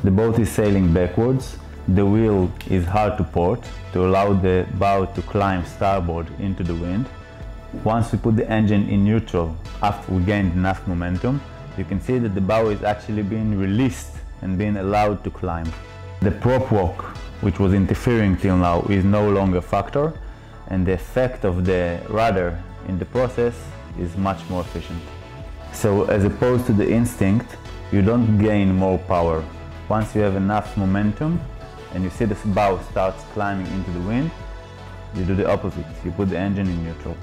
The boat is sailing backwards. The wheel is hard to port to allow the bow to climb starboard into the wind. Once we put the engine in neutral, after we gained enough momentum, you can see that the bow is actually being released and being allowed to climb. The prop walk, which was interfering till now, is no longer a factor, and the effect of the rudder in the process is much more efficient. So as opposed to the instinct, you don't gain more power. Once you have enough momentum and you see the bow starts climbing into the wind, you do the opposite. You put the engine in neutral.